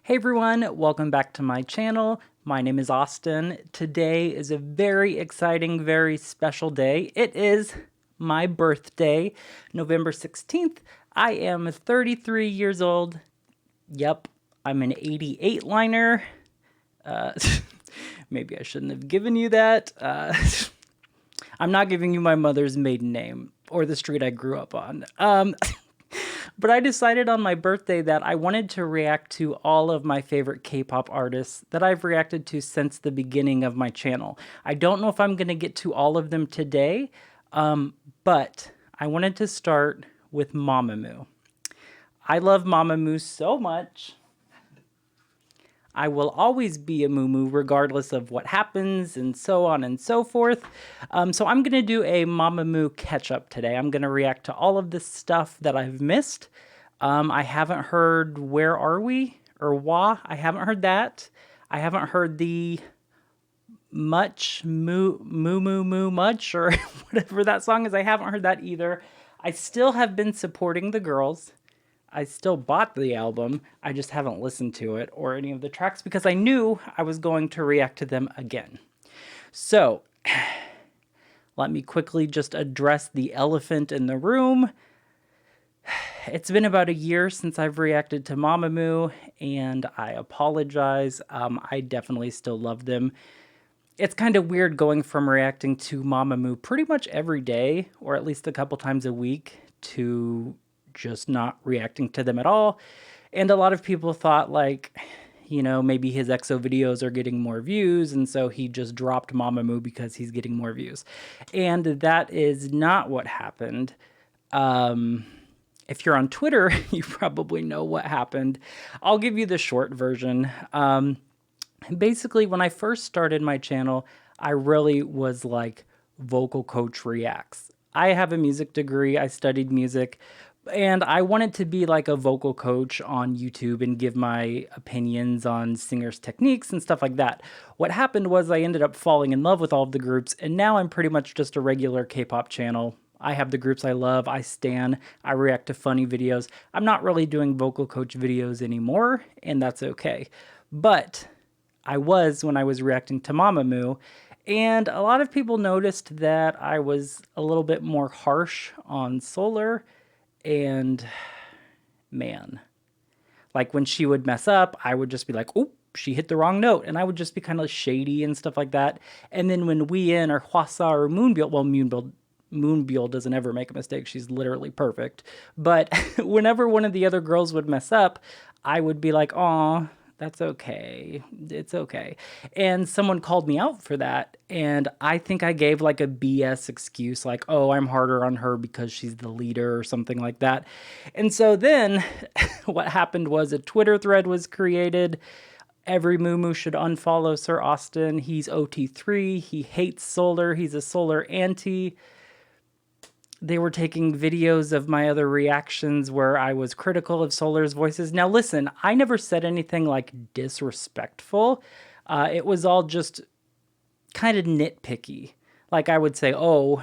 Hey everyone, welcome back to my channel. My name is Austin. Today is a very exciting, very special day. It is my birthday, November 16th. I am 33 years old. Yep, I'm an 88 liner. Maybe I shouldn't have given you that. I'm not giving you my mother's maiden name or the street I grew up on. But I decided on my birthday that I wanted to react to all of my favorite K-pop artists that I've reacted to since the beginning of my channel. I don't know if I'm going to get to all of them today, but I wanted to start with Mamamoo. I love Mamamoo so much. I will always be a MooMoo regardless of what happens and so on and so forth. So I'm going to do a Mamamoo catch-up today. I'm going to react to all of this stuff that I've missed. I haven't heard Where Are We? Or WAW. I haven't heard that. I haven't heard the mumumumuch or whatever that song is. I haven't heard that either. I still have been supporting the girls. I still bought the album, I just haven't listened to it or any of the tracks because I knew I was going to react to them again. So, let me quickly just address the elephant in the room. It's been about a year since I've reacted to Mamamoo, and I apologize. I definitely still love them. It's kind of weird going from reacting to Mamamoo pretty much every day, or at least a couple times a week, to just not reacting to them at all. And a lot of people thought like, you know, maybe his EXO videos are getting more views and so he just dropped Mamamoo because he's getting more views. And that is not what happened. If you're on Twitter, you probably know what happened. I'll give you the short version. Basically, when I first started my channel, I really was like vocal coach reacts. I have a music degree, I studied music, and I wanted to be like a vocal coach on YouTube and give my opinions on singers' techniques and stuff like that. What happened was I ended up falling in love with all of the groups, and now I'm pretty much just a regular K-pop channel. I have the groups I love, I stan, I react to funny videos. I'm not really doing vocal coach videos anymore, and that's okay. But I was when I was reacting to Mamamoo, and a lot of people noticed that I was a little bit more harsh on Solar. And man, like when she would mess up, I would just be like, oh, she hit the wrong note. And I would just be kind of shady and stuff like that. And then when Wheein or Hwasa or Moonbyul, well, Moonbyul doesn't ever make a mistake. She's literally perfect. But whenever one of the other girls would mess up, I would be like, aw, that's okay. It's okay. And someone called me out for that. And I think I gave like a BS excuse, like, oh, I'm harder on her because she's the leader or something like that. And so then what happened was a Twitter thread was created. Every Moomoo should unfollow Sir Austin. He's OT3. He hates Solar. He's a Solar anti. They were taking videos of my other reactions where I was critical of Solar's voices. Now listen, I never said anything like disrespectful. It was all just kind of nitpicky. Like I would say, oh,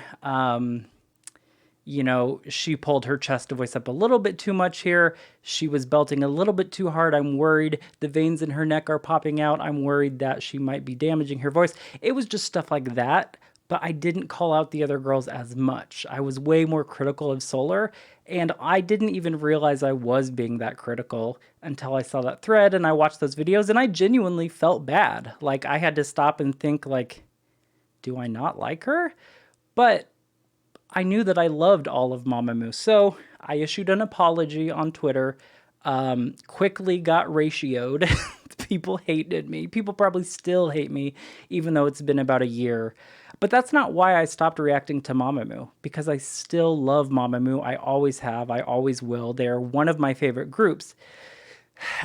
you know, she pulled her chest voice up a little bit too much here. She was belting a little bit too hard. I'm worried the veins in her neck are popping out. I'm worried that she might be damaging her voice. It was just stuff like that. But I didn't call out the other girls as much. I was way more critical of Solar, and I didn't even realize I was being that critical until I saw that thread and I watched those videos, and I genuinely felt bad. Like, I had to stop and think, like, do I not like her? But I knew that I loved all of Mamamoo, so I issued an apology on Twitter, quickly got ratioed. People hated me. People probably still hate me, even though it's been about a year. But that's not why I stopped reacting to Mamamoo, because I still love Mamamoo. I always have. I always will. They're one of my favorite groups.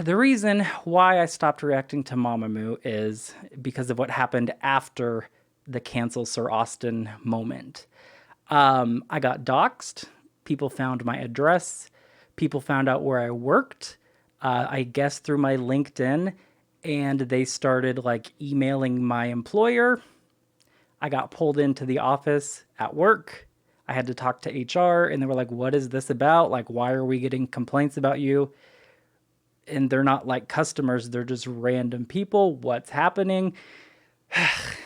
The reason why I stopped reacting to Mamamoo is because of what happened after the cancel Sir Austin moment. I got doxxed. People found my address. People found out where I worked, I guess through my LinkedIn, and they started like emailing my employer. I got pulled into the office at work. I had to talk to HR, and they were like, what is this about? Like, why are we getting complaints about you? and they're not like customers, they're just random people. What's happening?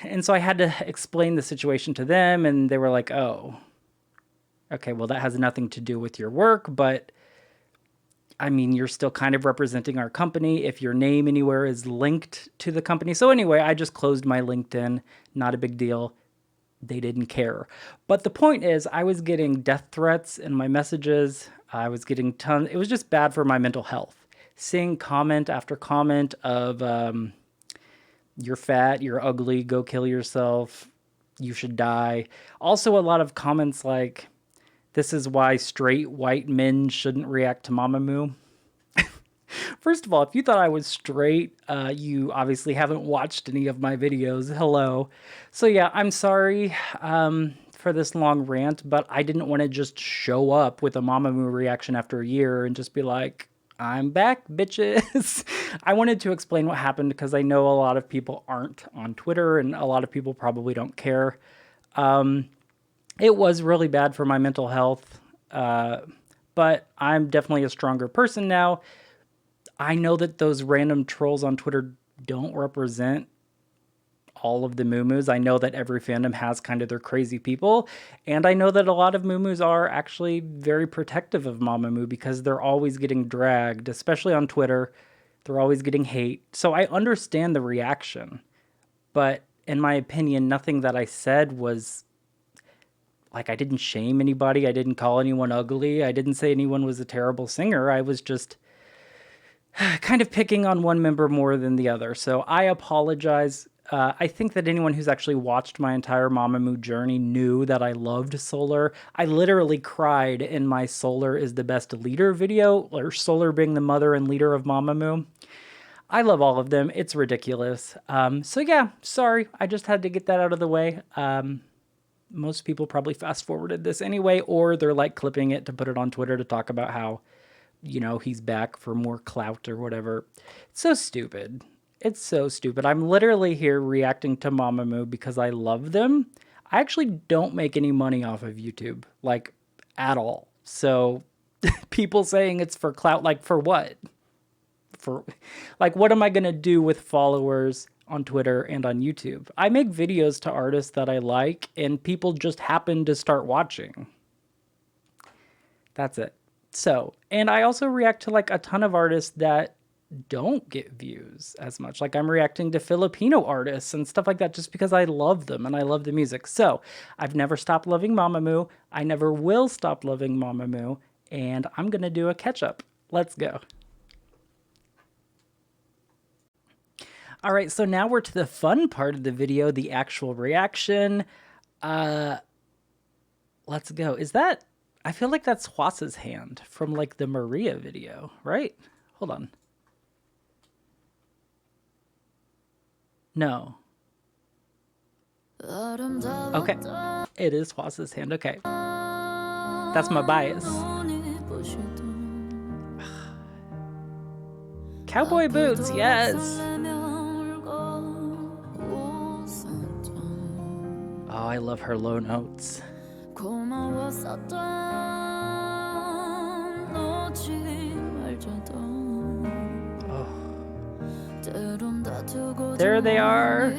And so I had to explain the situation to them, and they were like, oh, okay, well, that has nothing to do with your work, but I mean, you're still kind of representing our company if your name anywhere is linked to the company. So anyway, I just closed my LinkedIn. Not a big deal. They didn't care. But the point is, I was getting death threats in my messages. I was getting tons. It was just bad for my mental health. Seeing comment after comment of, you're fat, you're ugly, go kill yourself, you should die. Also, a lot of comments like, this is why straight white men shouldn't react to Mamamoo. First of all, if you thought I was straight, you obviously haven't watched any of my videos. Hello. So yeah, I'm sorry for this long rant, but I didn't want to just show up with a Mamamoo reaction after a year and just be like, I'm back, bitches. I wanted to explain what happened because I know a lot of people aren't on Twitter and a lot of people probably don't care. It was really bad for my mental health, but I'm definitely a stronger person now. I know that those random trolls on Twitter don't represent all of the MooMoos. I know that every fandom has kind of their crazy people, and I know that a lot of MooMoos are actually very protective of Mamamoo because they're always getting dragged, especially on Twitter. They're always getting hate. So I understand the reaction, but in my opinion, nothing that I said was... Like, I didn't shame anybody. I didn't call anyone ugly. I didn't say anyone was a terrible singer. I was just kind of picking on one member more than the other. So I apologize. I think that anyone who's actually watched my entire Mamamoo journey knew that I loved Solar. I literally cried in my Solar is the best leader video, or Solar being the mother and leader of Mamamoo. I love all of them. It's ridiculous. So yeah, sorry. I just had to get that out of the way. Most people probably fast forwarded this anyway, or they're like clipping it to put it on Twitter to talk about how, you know, he's back for more clout or whatever. It's so stupid. It's so stupid. I'm literally here reacting to Mamamoo because I love them. I actually don't make any money off of YouTube, like, at all. So people saying it's for clout, like, for what? For, like, what am I going to do with followers on Twitter and on YouTube? I make videos to artists that I like, and people just happen to start watching. That's it. So, and I also react to like a ton of artists that don't get views as much. Like, I'm reacting to Filipino artists and stuff like that just because I love them and I love the music. So I've never stopped loving Mamamoo. I never will stop loving Mamamoo, and I'm going to do a catch up. Let's go. All right, so now we're to the fun part of the video, the actual reaction. Let's go. Is that... I feel like that's Hwasa's hand from like the Maria video, right? Hold on. No. Okay. It is Hwasa's hand. Okay. That's my bias. Cowboy boots, yes. Oh, I love her low notes. Oh. There they are.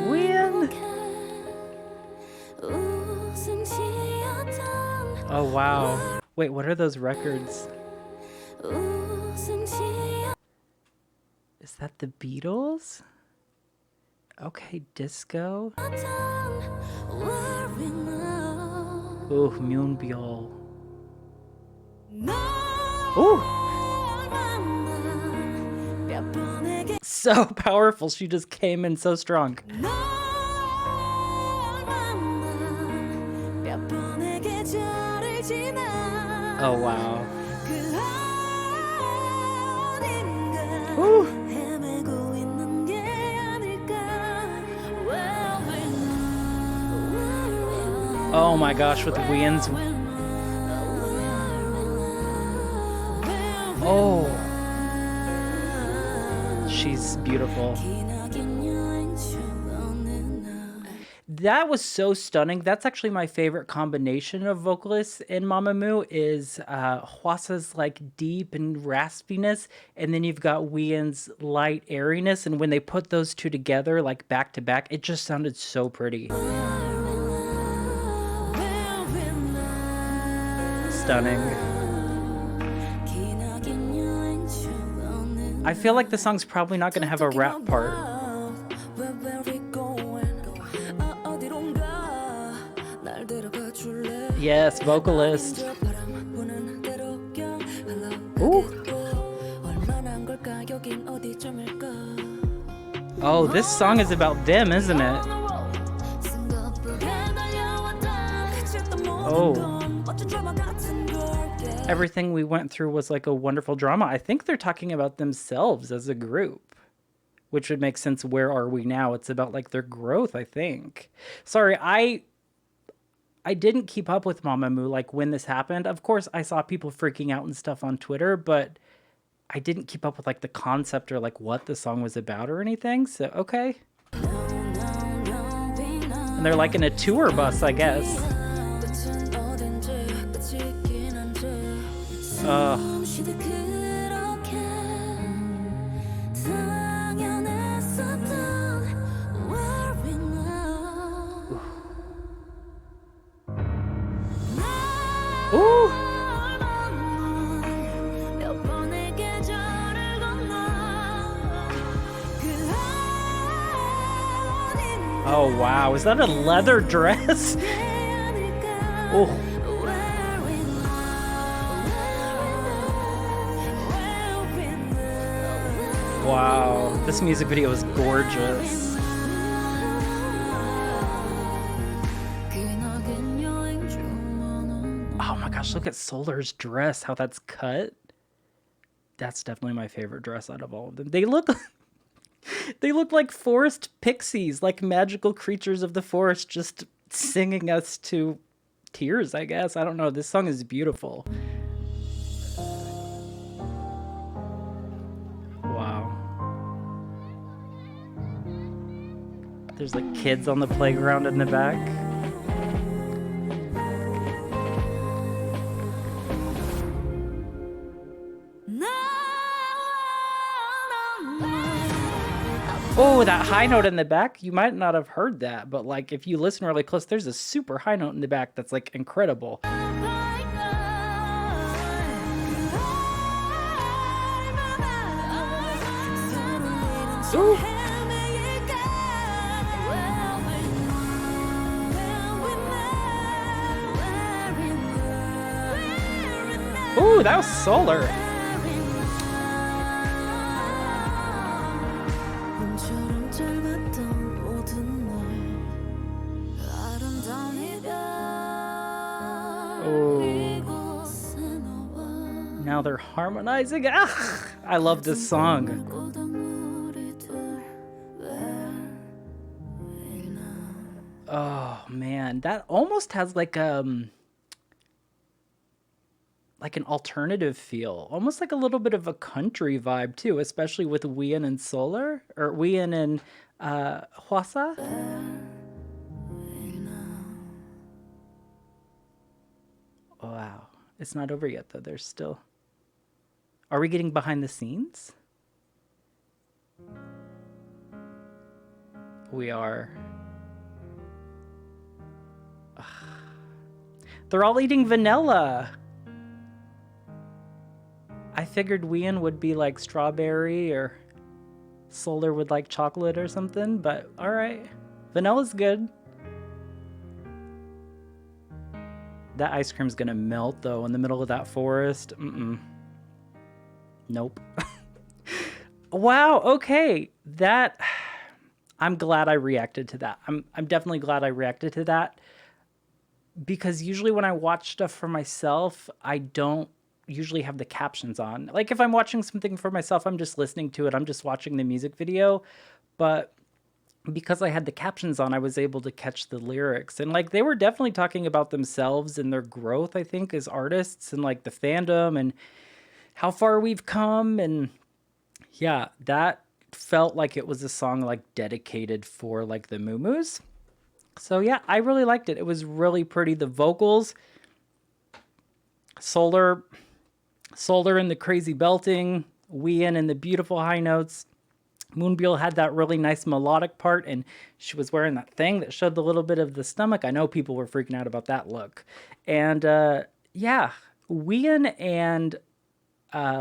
Win. Oh, wow. Wait, what are those records? Is that the Beatles? Okay, disco. Ooh, Moonbyul. Ooh! So powerful, she just came in so strong. Oh, wow. Ooh! Oh my gosh, with the winds. Oh. She's beautiful. That was so stunning. That's actually my favorite combination of vocalists in Mamamoo is Hwasa's like deep and raspiness, and then you've got Wheein's light airiness, and when they put those two together, like back to back, it just sounded so pretty. Stunning. I feel like the song's probably not going to have a rap part. Yes, vocalist. Ooh. Oh, this song is about them, isn't it? Oh. Everything we went through was like a wonderful drama. I think they're talking about themselves as a group, which would make sense. Where are we now? It's about like their growth, I think. Sorry, I didn't keep up with Mamamoo like when this happened. Of course, I saw people freaking out and stuff on Twitter, but I didn't keep up with like the concept or like what the song was about or anything. So, okay. And they're like in a tour bus, I guess. Ooh. Oh wow, is that a leather dress? Oh. Wow, this music video is gorgeous. Oh my gosh, look at Solar's dress, how that's cut. That's definitely my favorite dress out of all of them. They look like forest pixies, like magical creatures of the forest just singing us to tears, I guess. I don't know. This song is beautiful. Wow. There's like kids on the playground in the back. Oh, that high note in the back, you might not have heard that, but like if you listen really close, there's a super high note in the back that's like incredible. Ooh. Ooh, that was Solar. Now they're harmonizing. Ah, I love this song. Oh man, that almost has like an alternative feel, almost like a little bit of a country vibe too, especially with Wheein and Solar, or Wheein and Hwasa. Wow, it's not over yet though. There's still. Are we getting behind the scenes? We are. Ugh. They're all eating vanilla. I figured Wheein would be like strawberry or Solar would like chocolate or something, but all right. Vanilla's good. That ice cream's gonna melt though in the middle of that forest. Nope. Wow, okay. I'm glad I reacted to that. I'm definitely glad I reacted to that, because usually when I watch stuff for myself, I don't usually have the captions on. Like if I'm watching something for myself, I'm just listening to it. I'm just watching the music video. But because I had the captions on, I was able to catch the lyrics. And like they were definitely talking about themselves and their growth, I think, as artists, and like the fandom and how far we've come. And yeah, that felt like it was a song like dedicated for like the MooMoos. So yeah, I really liked it. It was really pretty. The vocals, Solar in the crazy belting, Wheein in the beautiful high notes. Moonbyul had that really nice melodic part, and she was wearing that thing that showed the little bit of the stomach. I know people were freaking out about that look. And yeah, Wheein and oh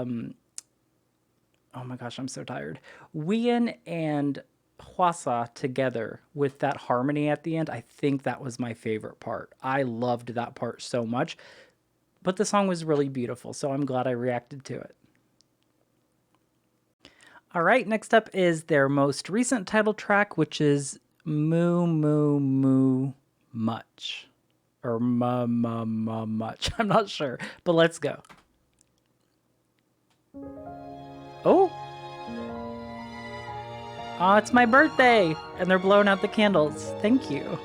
my gosh, I'm so tired. Wheein and Hwasa together with that harmony at the end, I think that was my favorite part. I loved that part so much, but the song was really beautiful, so I'm glad I reacted to it. All right, next up is their most recent title track, which is mumumumuch. Or mumumumuch. I'm not sure, but let's go. Oh! Oh, it's my birthday! And they're blowing out the candles. Thank you.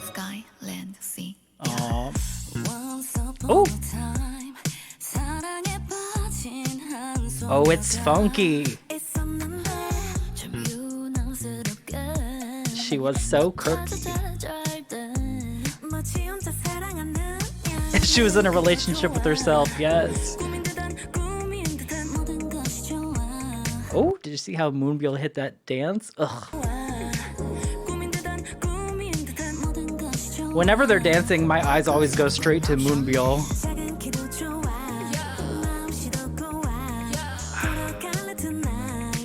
Sky, land, sea. Aww. Oh! Oh, it's funky. She was so quirky. She was in a relationship with herself, yes. Oh, did you see how Moonbyul hit that dance? Ugh. Whenever they're dancing, my eyes always go straight to Moonbyul.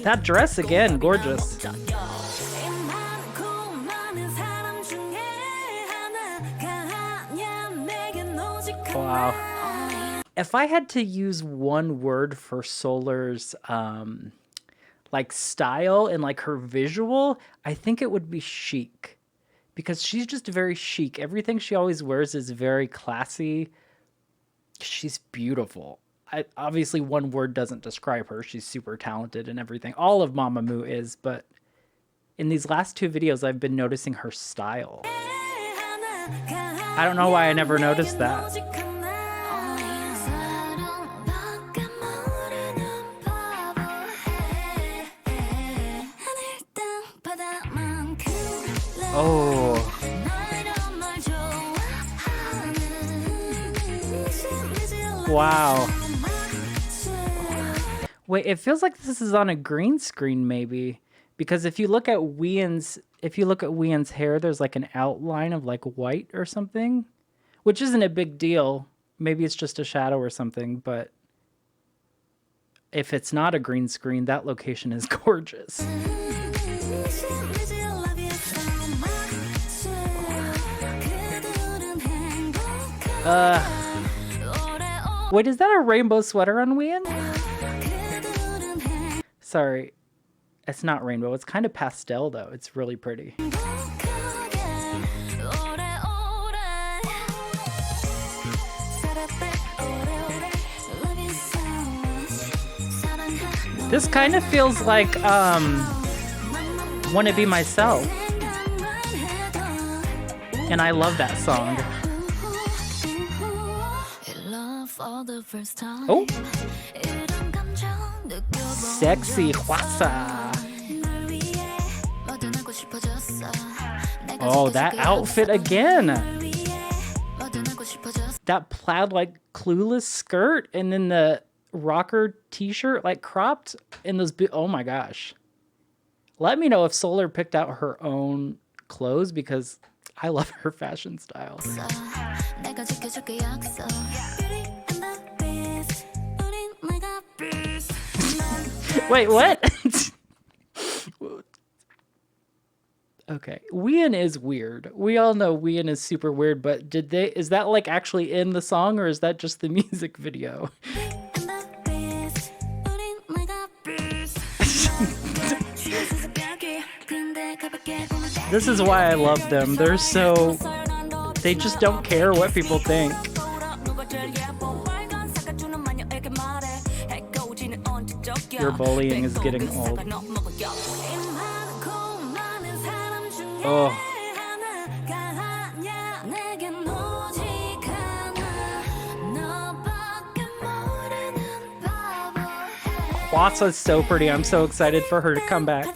That dress again, gorgeous. Wow. If I had to use one word for Solar's like style and like her visual, I think it would be chic. Because she's just very chic. Everything she always wears is very classy. She's beautiful. Obviously, one word doesn't describe her. She's super talented and everything. All of Mamamoo is, but in these last two videos, I've been noticing her style. I don't know why I never noticed that. Oh. Wow. Wait, it feels like this is on a green screen maybe, because if you look at Wheein's hair, there's like an outline of like white or something, which isn't a big deal. Maybe it's just a shadow or something, but if it's not a green screen, that location is gorgeous. Wait, is that a rainbow sweater on Wheein? Sorry, it's not rainbow. It's kind of pastel though. It's really pretty. This kind of feels like Wanna Be Myself. And I love that song. Oh, sexy Hwasa. Oh, that outfit again. That plaid like Clueless skirt, and then the rocker t-shirt like cropped in those. Oh my gosh. Let me know if Solar picked out her own clothes, because I love her fashion style. Wait, what? Okay, Wheein is weird. We all know Wheein is super weird, but is that like actually in the song, or is that just the music video? This is why I love them. They just don't care what people think. Your bullying is getting old. Oh. Hwasa's so pretty. I'm so excited for her to come back.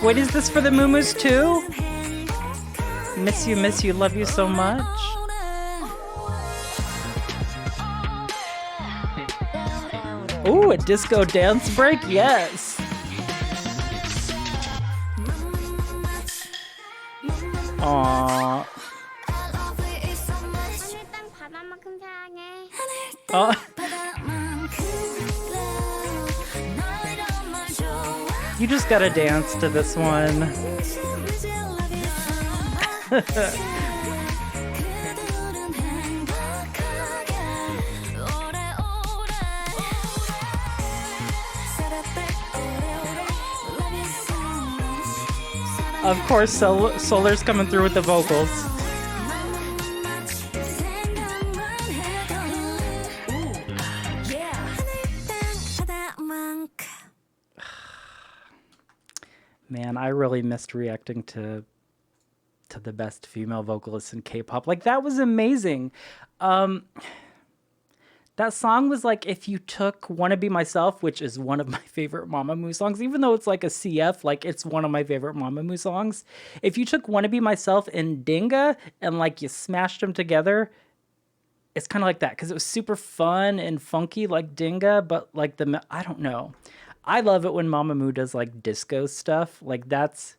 Wait, is this for the MooMoos too? Miss you, love you so much. Ooh, a disco dance break? Yes. Aww. Oh. You just gotta dance to this one. Of course, Solar's coming through with the vocals. Man, I really missed reacting to the best female vocalists in K-pop. Like, that was amazing. That song was like if you took Wanna Be Myself, which is one of my favorite Mamamoo songs, even though it's like a CF, like it's one of my favorite Mamamoo songs. If you took Wanna Be Myself and Dinga and like you smashed them together, it's kind of like that because it was super fun and funky like Dinga, but like I don't know. I love it when Mamamoo does like disco stuff. Like that's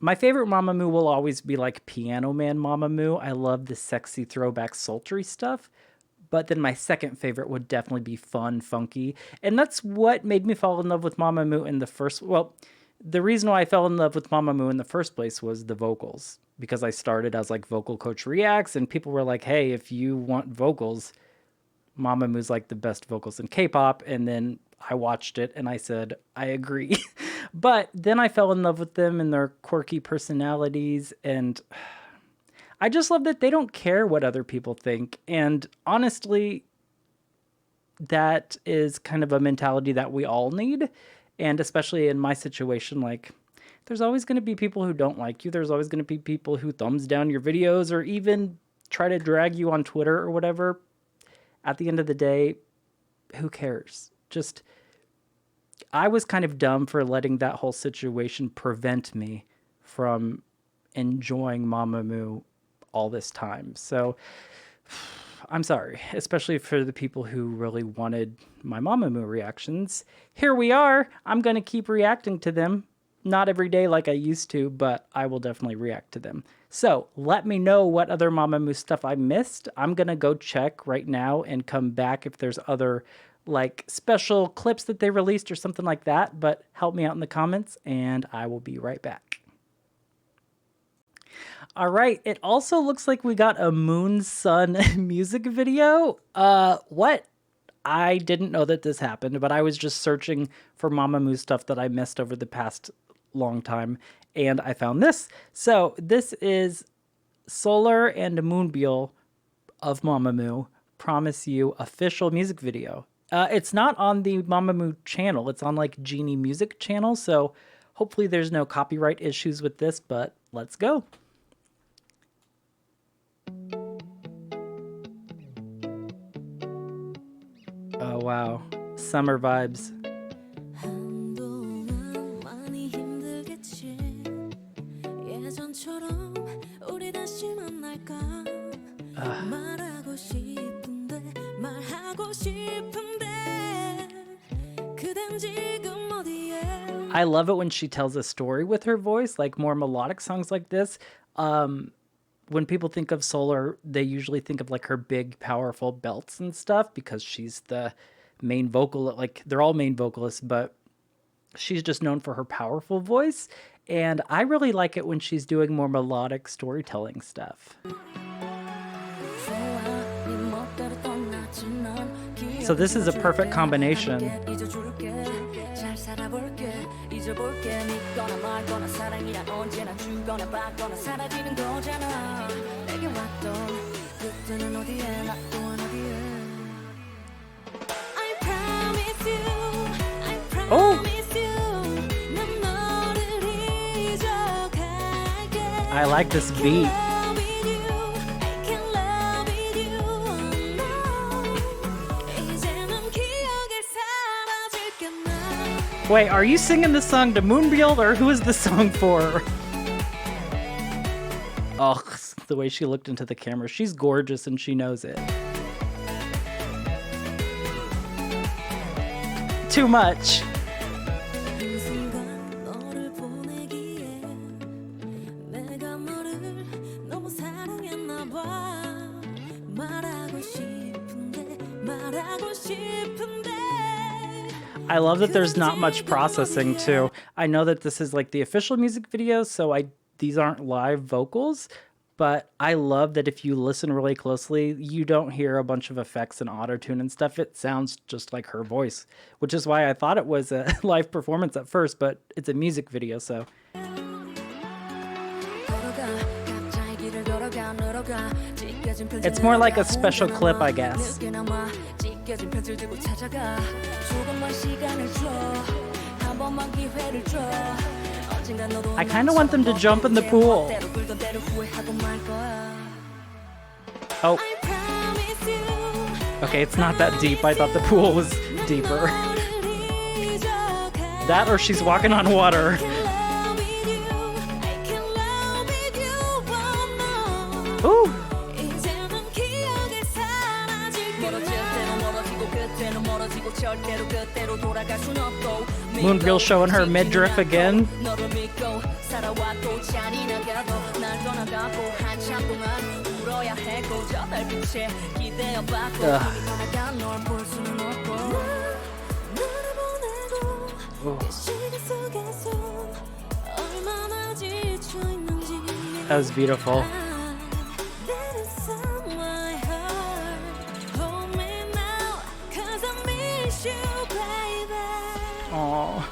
my favorite Mamamoo will always be like Piano Man Mamamoo. I love the sexy throwback sultry stuff. But then my second favorite would definitely be fun, funky. And that's what made me fall in love with Mamamoo in the first... Well, the reason why I fell in love with Mamamoo in the first place was the vocals. Because I started as like Vocal Coach Reacts, and people were like, hey, if you want vocals, Mamamoo's like the best vocals in K-pop. And then I watched it and I said, I agree. But then I fell in love with them and their quirky personalities, and... I just love that they don't care what other people think. And honestly, that is kind of a mentality that we all need. And especially in my situation, like, there's always going to be people who don't like you. There's always going to be people who thumbs down your videos or even try to drag you on Twitter or whatever. At the end of the day, who cares? Just, I was kind of dumb for letting that whole situation prevent me from enjoying Mamamoo all this time. So I'm sorry, especially for the people who really wanted my Mamamoo reactions. Here we are. I'm going to keep reacting to them. Not every day like I used to, but I will definitely react to them. So let me know what other Mamamoo stuff I missed. I'm going to go check right now and come back if there's other like special clips that they released or something like that. But help me out in the comments and I will be right back. All right, it also looks like we got a Moon Sun music video. What? I didn't know that this happened, but I was just searching for Mamamoo stuff that I missed over the past long time, and I found this. So this is Solar and Moonbyul of Mamamoo, Promise You official music video. It's not on the Mamamoo channel. It's on like Genie Music channel, so hopefully there's no copyright issues with this, but let's go. Oh wow, summer vibes. I love it when she tells a story with her voice, like more melodic songs like this. When people think of Solar, they usually think of like her big, powerful belts and stuff because she's the main vocal. Like they're all main vocalists, but she's just known for her powerful voice. And I really like it when she's doing more melodic storytelling stuff. So this is a perfect combination. Oh! I like this beat. Wait, are you singing this song to Moonbyul, or who is this song for? Oh, the way she looked into the camera. She's gorgeous and she knows it. Too much. I love that there's not much processing too. I know that this is like the official music video, so these aren't live vocals, but I love that if you listen really closely, you don't hear a bunch of effects and auto-tune and stuff. It sounds just like her voice, which is why I thought it was a live performance at first, but it's a music video, so. It's more like a special clip, I guess. I kind of want them to jump in the pool. Oh. Okay, it's not that deep. I thought the pool was deeper. That or she's walking on water. Ooh. Moonbyul showing her midriff again. That was beautiful. Aww.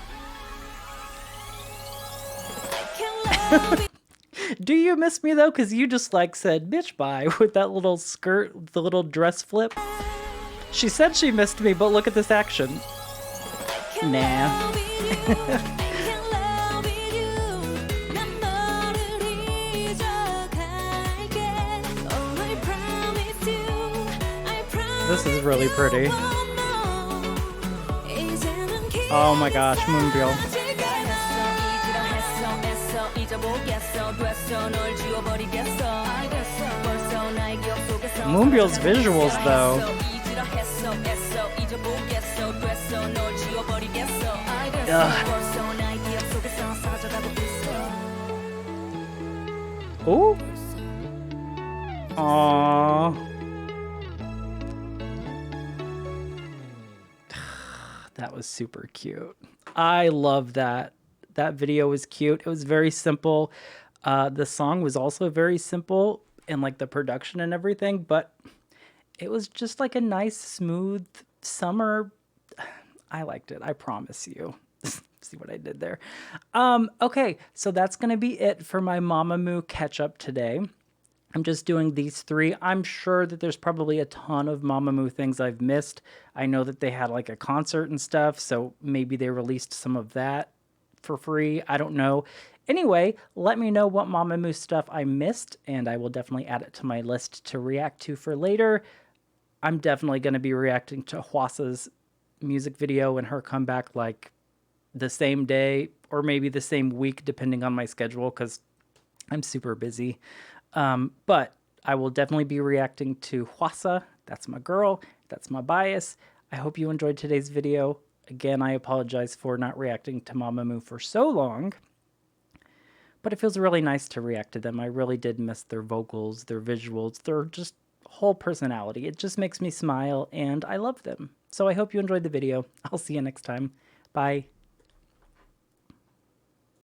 Do you miss me though? Because you just like said bitch bye with that little skirt, the little dress flip. She said she missed me, but look at this action. Nah. This is really pretty. Oh my gosh, Moonbyul. Moonbyul's visuals though. Ooh. Aww. That was super cute. I love that. That video was cute. It was very simple. The song was also very simple and like the production and everything, but it was just like a nice, smooth summer. I liked it. I promise you. See what I did there. Okay, so that's going to be it for my Mamamoo catch up today. I'm just doing these three. I'm sure that there's probably a ton of Mamamoo things I've missed. I know that they had like a concert and stuff, so maybe they released some of that for free. I don't know. Anyway, let me know what Mamamoo stuff I missed, and I will definitely add it to my list to react to for later. I'm definitely going to be reacting to Hwasa's music video and her comeback like the same day or maybe the same week, depending on my schedule, because I'm super busy. But I will definitely be reacting to Hwasa. That's my girl. That's my bias. I hope you enjoyed today's video. Again, I apologize for not reacting to Mamamoo for so long, but it feels really nice to react to them. I really did miss their vocals, their visuals, their just whole personality. It just makes me smile, and I love them. So I hope you enjoyed the video. I'll see you next time. Bye.